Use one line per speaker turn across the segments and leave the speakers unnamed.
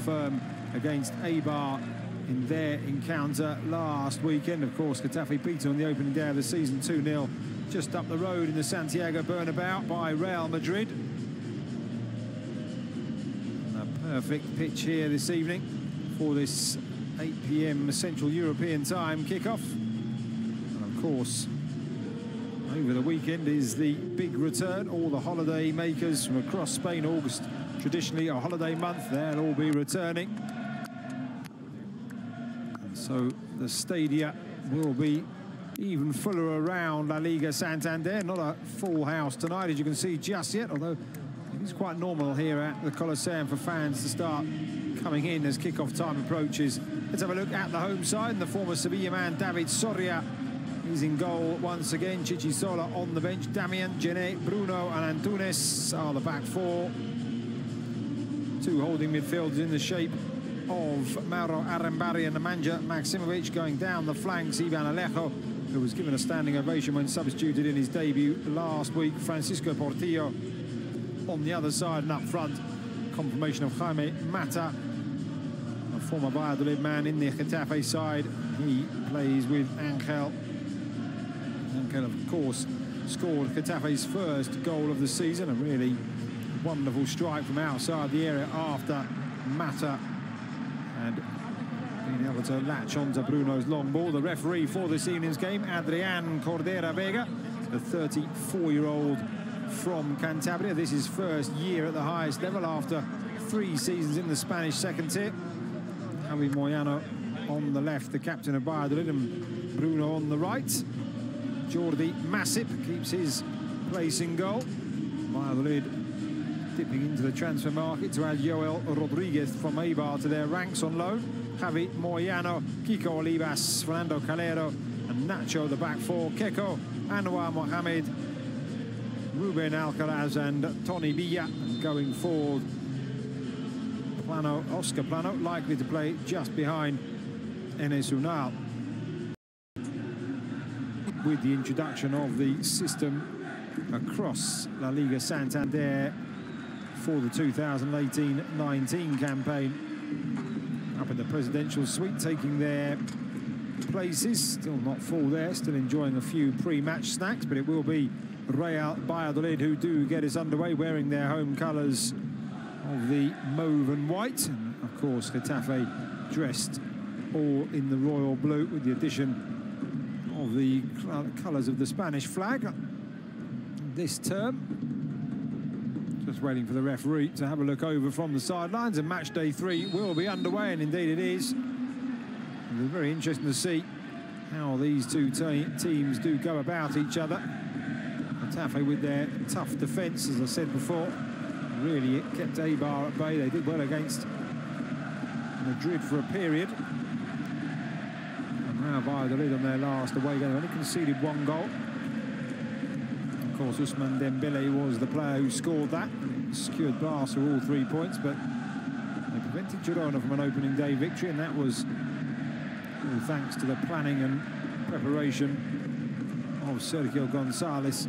firm against Eibar in their encounter last weekend. Of course, Getafe beaten on the opening day of the season 2-0 just up the road in the Santiago Bernabéu by Real Madrid. And a perfect pitch here this evening for this 8 p.m. Central European time kickoff. And of course, over the weekend is the big return. All the holiday makers from across Spain, August traditionally a holiday month, they'll all be returning. And so the stadia will be even fuller around La Liga Santander. Not a full house tonight, as you can see just yet, although it is quite normal here at the Colosseum for fans to start coming in as kickoff time approaches. Let's have a look at the home side. And the former Sevilla man, David Soria, is in goal once again. Chichisola on the bench. Damian, Gené, Bruno and Antunes are the back four. Two holding midfielders in the shape of Mauro Arambari and Nemanja Maksimovic. Going down the flanks, Ivan Alejo, who was given a standing ovation when substituted in his debut last week. Francisco Portillo on the other side, and up front, confirmation of Jaime Mata, a former Valladolid man in the Getafe side. He plays with Angel. Angel, of course, scored Getafe's first goal of the season. A really wonderful strike from outside the area after Mata and being able to latch onto Bruno's long ball. The referee for this evening's game, Adrián Cordera Vega, the 34-year-old from Cantabria. This is first year at the highest level after 3 seasons in the Spanish second tier. Javi Moyano on the left, the captain of Valladolid, and Bruno on the right. Jordi Masip keeps his place in goal. Valladolid dipping into the transfer market to add Joel Rodriguez from Eibar to their ranks on loan. Javi Moyano, Kiko Olivas, Fernando Calero and Nacho the back four. Keko, Anwar Mohamed, Ruben Alcaraz and Tony Villa. Going forward, Oscar Plano likely to play just behind Enes Unal. With the introduction of the system across La Liga Santander for the 2018-19 campaign. Up in the presidential suite, taking their places. Still not full there, still enjoying a few pre-match snacks, but it will be Real Valladolid who do get us underway, wearing their home colours of the mauve and white. And of course, Getafe dressed all in the royal blue with the addition of the colours of the Spanish flag this term. Just waiting for the referee to have a look over from the sidelines, and match day 3 will be underway, and indeed it is. It'll be very interesting to see how these two teams do go about each other. Getafe with their tough defence, as I said before, really kept Eibar at bay. They did well against Madrid for a period. And now Valladolid on their last away game, only conceded 1 goal. Of course, Ousmane Dembele was the player who scored that. It secured Barca all 3 points, but they prevented Girona from an opening day victory, and that was all thanks to the planning and preparation of Sergio González.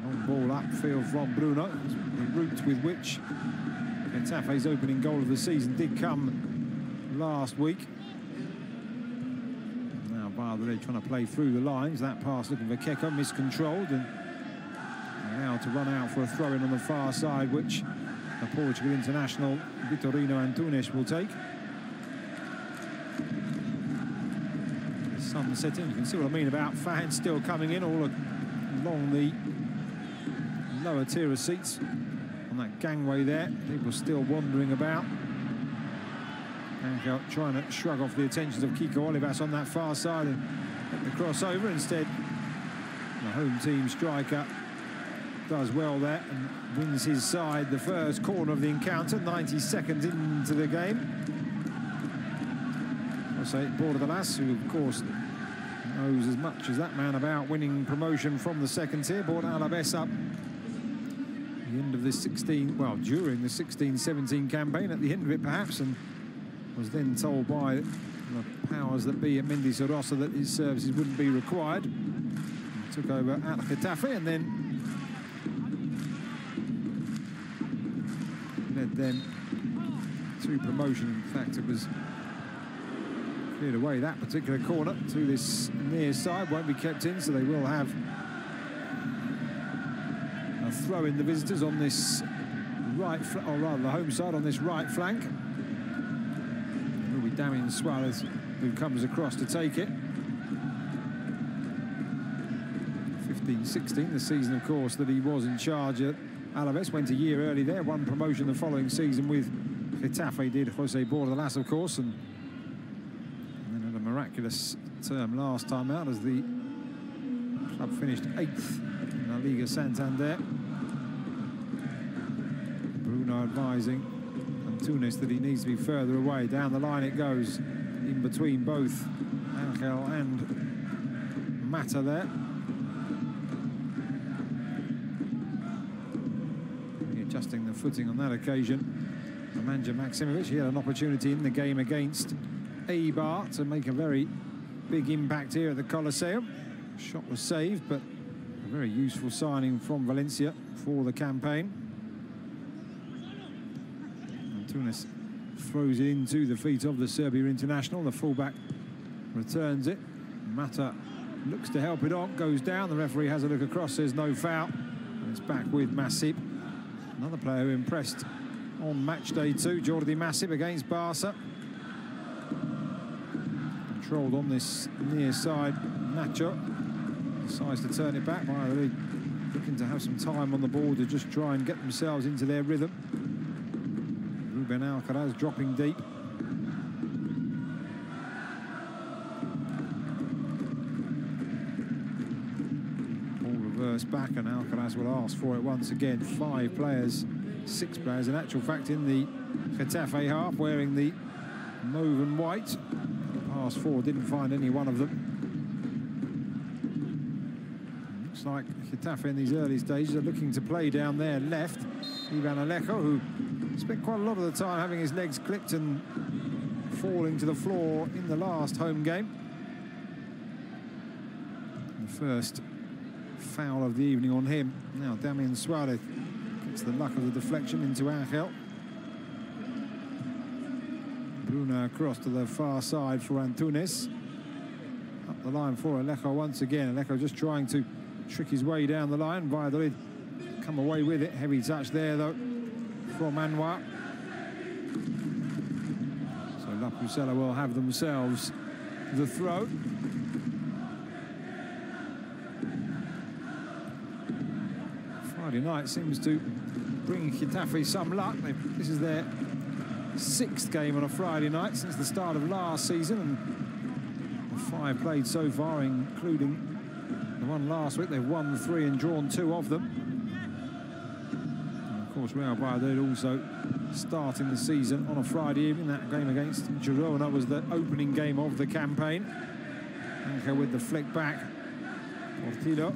Long ball upfield from Bruno, the route with which Getafe's opening goal of the season did come last week. Valladolid trying to play through the lines. That pass looking for Keko, miscontrolled, and now to run out for a throw-in on the far side, which the Portugal international Vitorino Antunes will take. The sun setting. You can see what I mean about fans still coming in all along the lower tier of seats on that gangway there. People still wandering about. Angel trying to shrug off the attentions of Kiko Olivas on that far side and get the crossover. Instead, the home team striker does well there and wins his side the first corner of the encounter, 90 seconds into the game. José Bordalas, who of course knows as much as that man about winning promotion from the second tier, brought Alaves up at the end of this during the 16-17 campaign, at the end of it perhaps, and was then told by the powers that be at Mendizorroza that his services wouldn't be required. He took over at Getafe, and then led them to promotion. In fact, it was cleared away that particular corner to this near side. Won't be kept in, so they will have a throw in the visitors on this right, or rather the home side on this right flank. It will be Damian Suarez who comes across to take it. 15-16, the season, of course, that he was in charge at Alaves. Went a year early there, won promotion the following season with Getafe, did Jose Bordalas, of course, and then had a miraculous term last time out as the club finished 8th in La Liga Santander. Bruno advising Antunes that he needs to be further away. Down the line it goes, in between both Angel and Mata there. Adjusting the footing on that occasion. Nemanja Maksimovic, he had an opportunity in the game against Eibar to make a very big impact here at the Coliseum. Shot was saved, but a very useful signing from Valencia for the campaign. Antunes throws it into the feet of the Serbia international. The fullback returns it. Mata looks to help it on, goes down. The referee has a look across, says no foul. And it's back with Masip. Another player who impressed on match day 2, Jordi Masip against Barca. Controlled on this near side, Nacho decides to turn it back. Valladolid looking to have some time on the ball to just try and get themselves into their rhythm. Ruben Alcaraz dropping deep. Back, and Alcaraz will ask for it once again. 5 players, 6 players in actual fact in the Getafe half wearing the mauve and white. The pass forward didn't find any one of them. Looks like Getafe in these early stages are looking to play down their left. Ivan Alejo, who spent quite a lot of the time having his legs clipped and falling to the floor in the last home game. The first foul of the evening on him. Now Damian Suarez gets the luck of the deflection into Angel. Bruno across to the far side for Antunes. Up the line for Alejo once again. Alejo just trying to trick his way down the line. Valladolid come away with it. Heavy touch there though from Anwar. So La Pucella will have themselves the throw. Friday night seems to bring Getafe some luck. This is their 6th game on a Friday night since the start of last season, and the 5 played so far, including the one last week. They've won 3 and drawn 2 of them. And of course, Real Valladolid also starting the season on a Friday evening. That game against Girona was the opening game of the campaign. Angel with the flick back. Portillo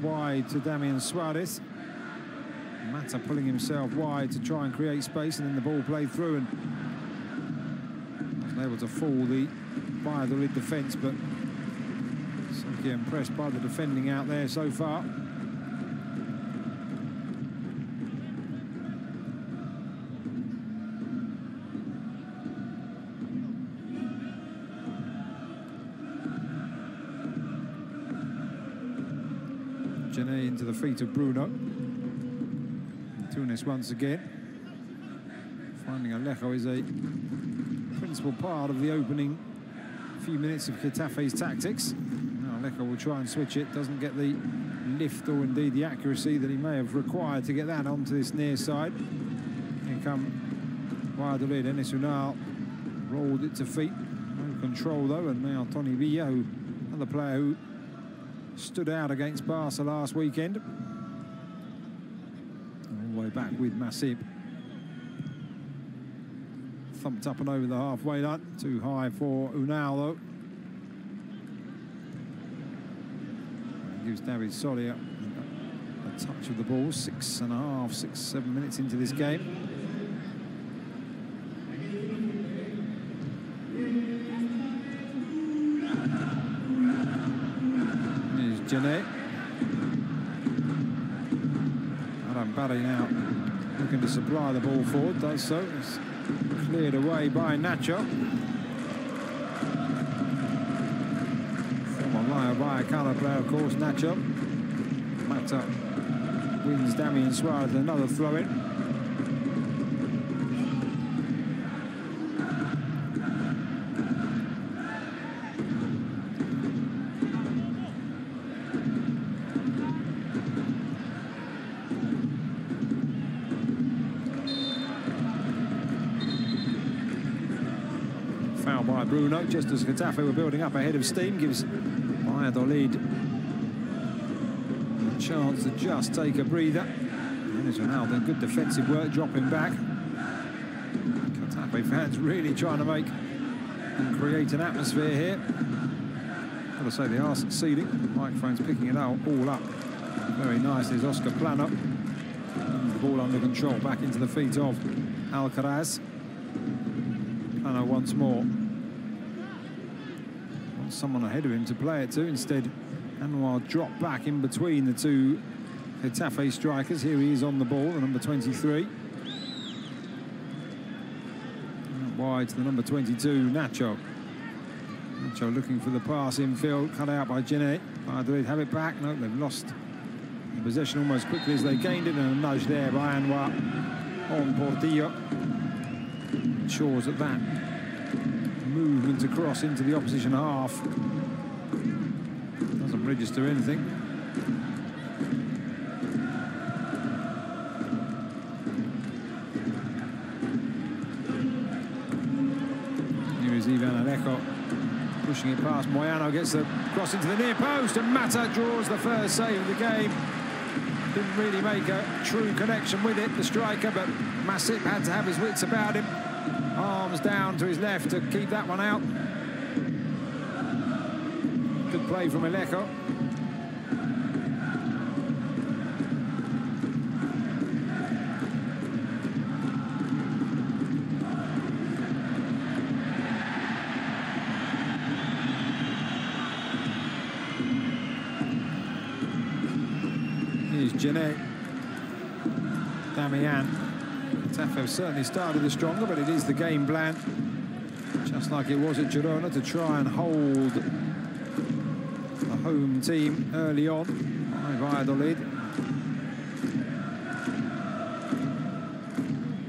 wide to Damian Suarez. Mata pulling himself wide to try and create space, and then the ball played through and wasn't able to fool the Valladolid defence, but certainly impressed by the defending out there so far. Jene into the feet of Bruno. Tunis once again. Finding Alejo is a principal part of the opening few minutes of Getafe's tactics. Now Alejo will try and switch it. Doesn't get the lift or indeed the accuracy that he may have required to get that onto this near side. Here come Valladolid. Enes Unal rolled it to feet. No control though, and now Tony Villa, another player who stood out against Barca last weekend. All the way back with Masip. Thumped up and over the halfway line. Too high for Unal though. Gives David Soria a touch of the ball. 6.5, 6-7 minutes into this game. Jene. Adam Barry now looking to supply the ball forward, does so. It's cleared away by Nacho. Former Rayo Vallecano player, of course, Nacho. Mata wins Damian Suarez, another throw-in. Foul by Bruno, just as Getafe were building up ahead of steam, gives Valladolid a chance to just take a breather. There's Ronaldo, good defensive work, dropping back. Getafe fans really trying to make and create an atmosphere here. Got to say they are succeeding. The microphone's picking it all up very nicely as Oscar Plano. The ball under control, back into the feet of Alcaraz. Plano once more. Wants someone ahead of him to play it to. Instead, Anwar dropped back in between the two Getafe strikers. Here he is on the ball, the number 23. Wide to the number 22, Nacho. Nacho looking for the pass infield, cut out by Genet. Valladolid have it back. No, they've lost the possession almost quickly as they gained it, and a nudge there by Anwar on Portillo. Ensures that movement across into the opposition half doesn't register anything. Here is Ivan Alejo pushing it past Moyano, gets the cross into the near post, and Mata draws the first save of the game. Didn't really make a true connection with it, the striker, but Masip had to have his wits about him. Arms down to his left to keep that one out. Good play from Alejo. Here's Genet. Damian. Getafe have certainly started stronger, but it is the game plan, just like it was at Girona, to try and hold the home team early on by Valladolid.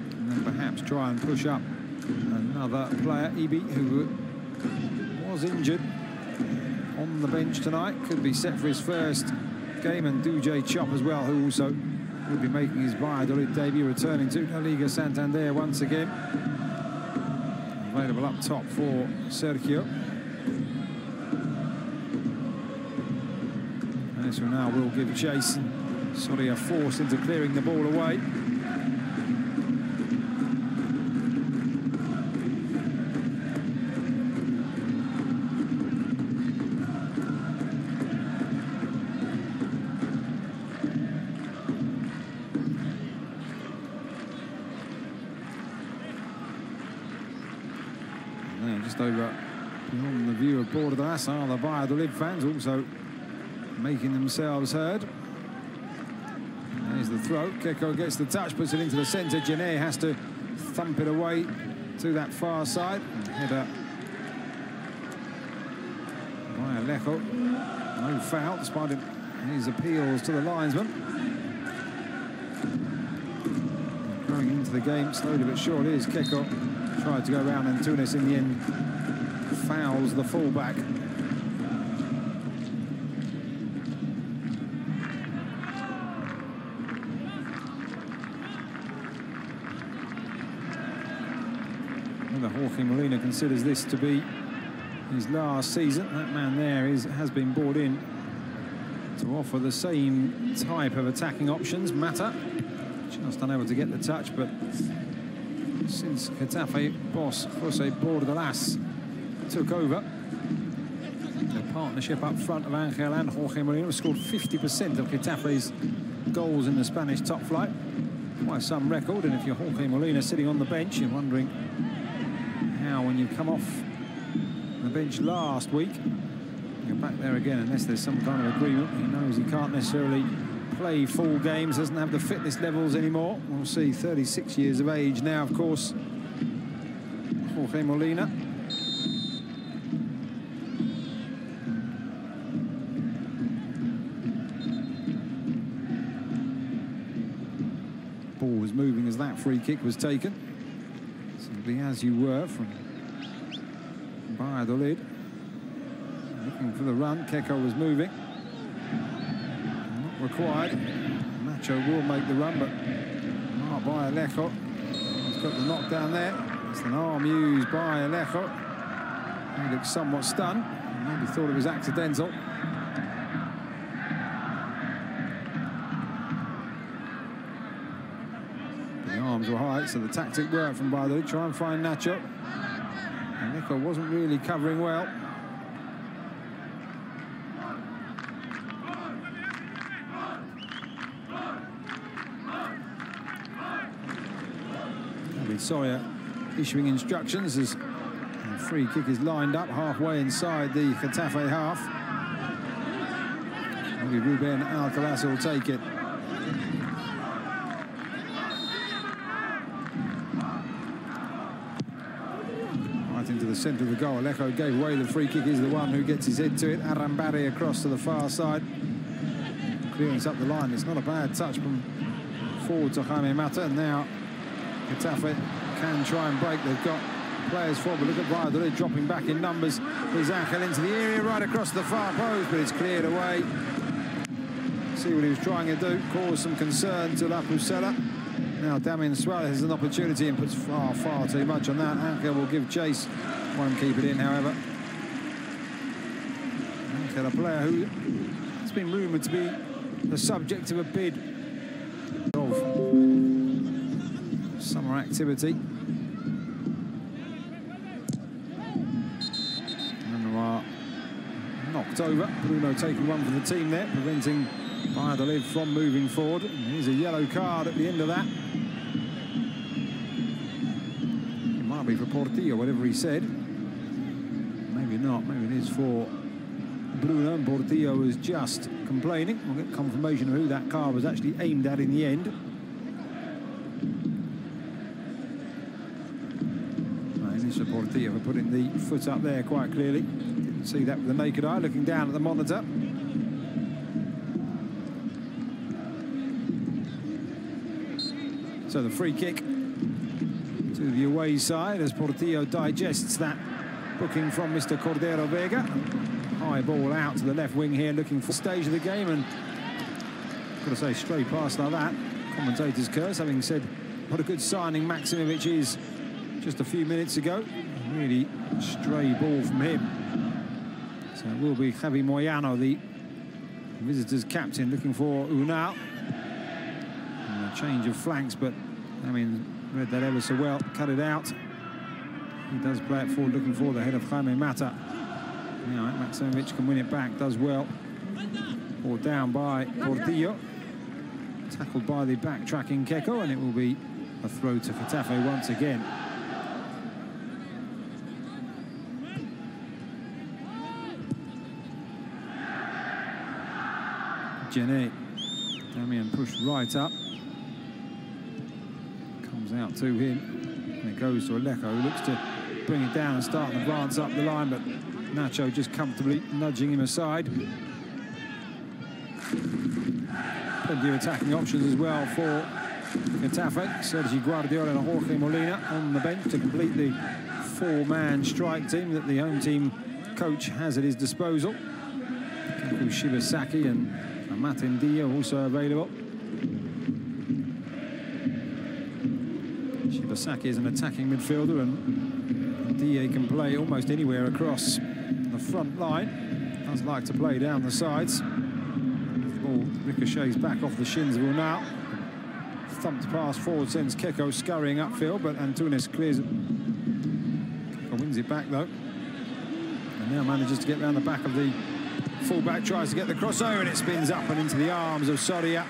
And then perhaps try and push up another player, Ibi, who was injured on the bench tonight. Could be set for his first game, and Duje Chop as well, who also will be making his Valladolid debut, returning to La Liga Santander once again. Available up top for Sergio. And this one now will give chase, and Soria forced into clearing the ball away. Just over beyond the view of Bordas are the Valladolid fans also making themselves heard. There's the throw. Keko gets the touch, puts it into the centre. Genet has to thump it away to that far side. Header by Alejo. No foul, despite his appeals to the linesman. Going into the game slowly but surely is Keko. Tried to go around, and Tunis in the end fouls the fullback. Whether Jorge Molina considers this to be his last season, that man there has been brought in to offer the same type of attacking options. Mata just unable to get the touch, but since Getafe boss Jose Bordalas took over, the partnership up front of Angel and Jorge Molina have scored 50% of Getafe's goals in the Spanish top flight. Quite some record, and if you're Jorge Molina sitting on the bench, you're wondering how, when you come off the bench last week, you're back there again unless there's some kind of agreement. He knows he can't necessarily play full games, doesn't have the fitness levels anymore. We'll see, 36 years of age now, of course. Jorge Molina. Ball was moving as that free kick was taken. Simply as you were from Valladolid. Looking for the run, Keko was moving. Not required. Nacho will make the run, but not by Alejo. He's got the knockdown there. It's an arm used by Alejo. He looks somewhat stunned. Maybe thought it was accidental. The arms were high, so the tactic worked from Valladolid. Try and find Nacho. Alejo wasn't really covering well. Sawyer issuing instructions as the free kick is lined up halfway inside the Getafe half. Maybe Ruben Alcaraz will take it. Right into the centre of the goal. Alejo gave away the free kick. He's the one who gets his head to it. Arambari across to the far side. Clearance up the line. It's not a bad touch from forward to Jaime Mata. And now Getafe can try and break. They've got players forward, but look at Valladolid dropping back in numbers. Here's Angel into the area, right across the far post, but it's cleared away. See what he was trying to do, cause some concern to La Pucella. Now Damien Suarez has an opportunity and puts far too much on that. Angel will give chase, won't keep it in, however. Angel, a player who has been rumoured to be the subject of a bid of summer activity. And are knocked over. Bruno taking one for the team there, preventing Valladolid from moving forward. And here's a yellow card at the end of that. It might be for Portillo, whatever he said. Maybe not. Maybe it is for Bruno, and Portillo was just complaining. We'll get confirmation of who that card was actually aimed at in the end. Portillo for putting the foot up there quite clearly. Didn't see that with the naked eye, looking down at the monitor. So the free kick to the away side as Portillo digests that booking from Mr. Cordero Vega. High ball out to the left wing here, looking for the stage of the game, and got to say, straight past like that. Commentators curse, having said what a good signing Maximovic is just a few minutes ago. Really stray ball from him. So it will be Javi Moyano, the visitors' captain, looking for Unal. And a change of flanks, but I mean, read that ever so well, cut it out. He does play it forward, looking for the head of Jaime Mata. Now Maximovic can win it back, does well. Or down by Portillo. Tackled by the back-tracking Keko, and it will be a throw to Getafe once again. Genet. Damien pushed right up. Comes out to him. And it goes to Alejo, who looks to bring it down and start an advance up the line, but Nacho just comfortably nudging him aside. Plenty of attacking options as well for Getafe. Sergi Guardiola and Jorge Molina on the bench to complete the four-man strike team that the home team coach has at his disposal. Shibasaki and Martin Dia also available. Shibasaki is an attacking midfielder, and Dia can play almost anywhere across the front line. Does like to play down the sides. The ball ricochets back off the shins of Unal. Thumped pass forward, sends Keko scurrying upfield, but Antunes clears it. Keko wins it back though, and now manages to get round the back of the fullback, tries to get the crossover, and it spins up and into the arms of Soria.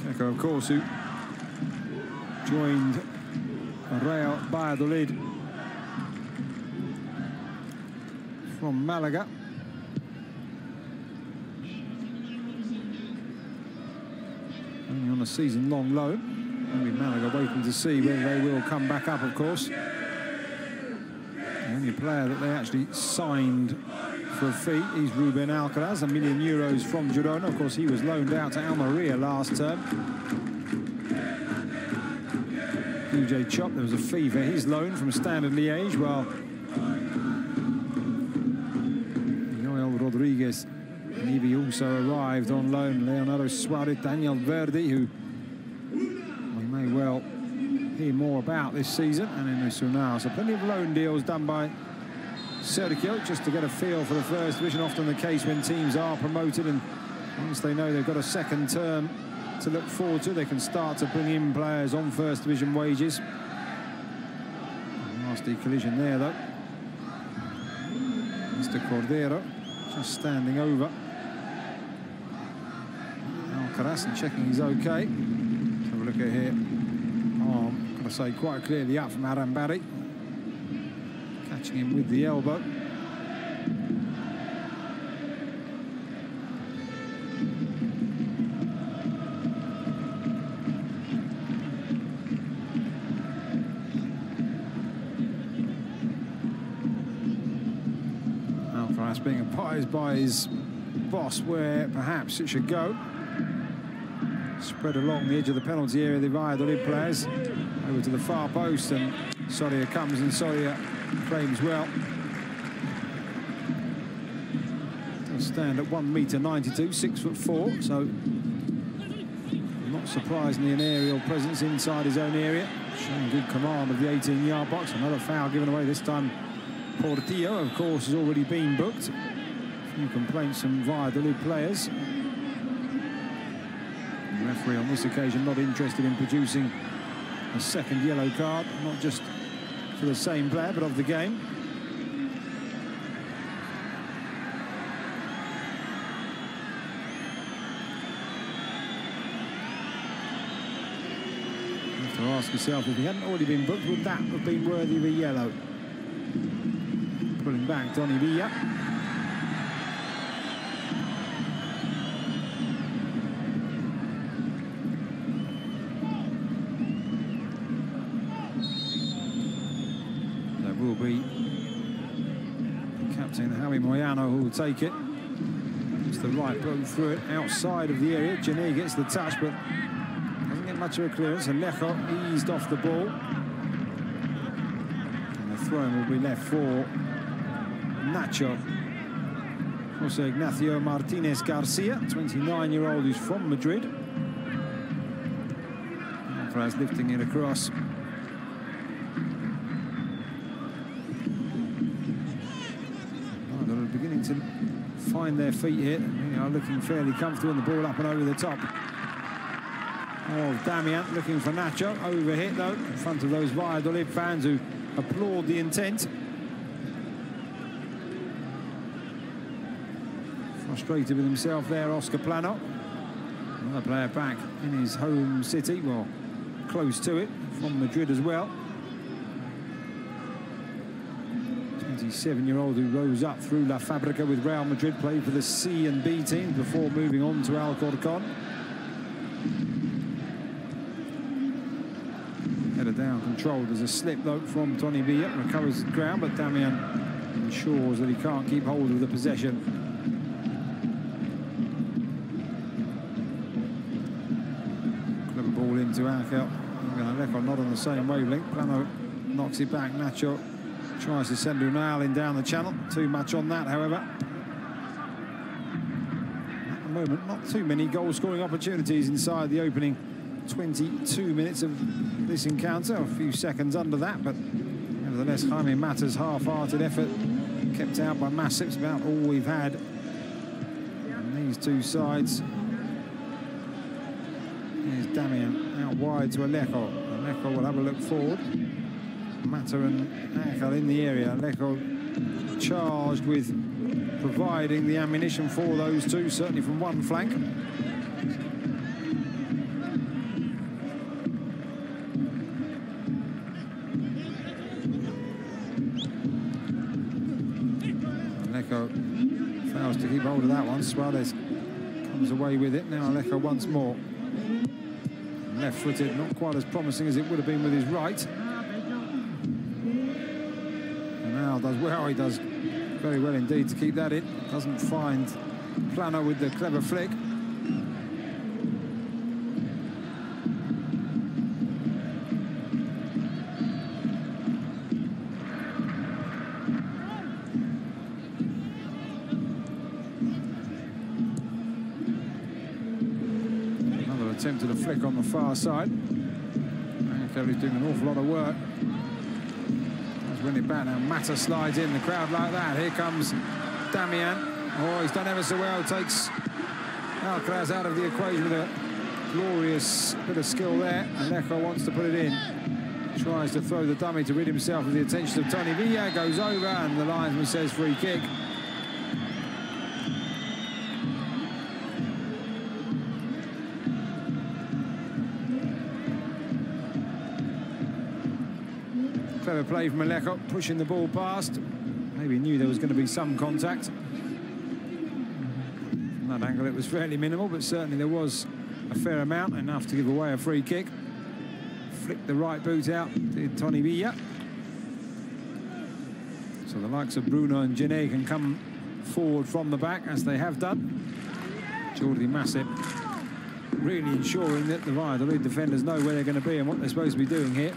Keko, of course, who joined Real Valladolid from Malaga. only on a season-long loan. Maybe Malaga waiting to see whether they will come back up, of course. The only player that they actually signed for a fee is Ruben Alcaraz, €1 million from Girona. Of course, he was loaned out to Almeria last term. DJ Chop, there was a fee for his loan from Standard Liège, while Joel Rodriguez Nivi also arrived on loan. Leonardo Suarez, Daniel Verdi, who we may well hear more about this season, and in Sunao. So plenty of loan deals done by Sergio, just to get a feel for the first division. Often the case when teams are promoted, and once they know they've got a second term to look forward to, they can start to bring in players on first division wages. Nasty collision there, though. Mr. Cordero just standing over Alcaraz and checking he's okay. Let's have a look at here. Arm, got to say, quite clearly up from Arambari. Catching him with the elbow. Alcaraz being advised by his boss where perhaps it should go. Spread along the edge of the penalty area, the Valladolid players. Over to the far post, and Soria comes, and Soria claims well. He'll stand at 1m92, 6'4", so not surprisingly an aerial presence inside his own area, showing good command of the 18-yard box. Another foul given away, this time Portillo, of course, has already been booked. A few complaints from Valladolid players. The referee on this occasion not interested in producing a second yellow card, not just for the same player, but of the game. You have to ask yourself, if he hadn't already been booked, would that have been worthy of a yellow? Pulling back Tony Villa. Will be Captain Javi Moyano who will take it. It's the right blow through it outside of the area. Jané gets the touch, but doesn't get much of a clearance. And Lejo eased off the ball. And the throw-in will be left for Nacho. Also Ignacio Martinez Garcia, 29-year-old who's from Madrid. Alcaraz lifting it across. Beginning to find their feet here. They are looking fairly comfortable, and the ball up and over the top. Oh, Damian looking for Nacho. Overhit, though, in front of those Valladolid fans who applaud the intent. Frustrated with himself there, Oscar Plano. Another player back in his home city, well, close to it, from Madrid as well. 27-year-old who rose up through La Fábrica with Real Madrid, played for the C and B team before moving on to Alcorcón. Header down, controlled. There's a slip though from Tony Villa, recovers the ground, but Damian ensures that he can't keep hold of the possession. Clever ball into Angel. Lejo not on the same wavelength. Plano knocks it back. Nacho tries to send Unal in down the channel. Too much on that, however. At the moment, not too many goal-scoring opportunities inside the opening 22 minutes of this encounter. A few seconds under that, but nevertheless, Jaime Mata's half-hearted effort kept out by Masip's about all we've had on these two sides. Here's Damian out wide to Alejo. Alejo will have a look forward. Mata and Angel in the area. Alejo charged with providing the ammunition for those two, certainly from one flank. Alejo fails to keep hold of that one. Suarez comes away with it. Now Alejo once more. Left-footed, not quite as promising as it would have been with his right. And now does well, he does very well indeed to keep that in. Doesn't find Plano with the clever flick. Attempted a flick on the far side. Kelly's doing an awful lot of work. Let's win it back now. Mata slides in the crowd like that. Here comes Damian. Oh, he's done ever so well. Takes Alcaraz out of the equation with a glorious bit of skill there. And Alejo wants to put it in. Tries to throw the dummy to rid himself of the attention of Tony Villa. Goes over and the linesman says free kick. Clever play from Alejo, pushing the ball past. Maybe knew there was going to be some contact. From that angle, it was fairly minimal, but certainly there was a fair amount, enough to give away a free kick. Flicked the right boot out, did Tony Villa. So the likes of Bruno and Gené can come forward from the back, as they have done. Jordi Massip really ensuring that the Valladolid defenders know where they're going to be and what they're supposed to be doing here.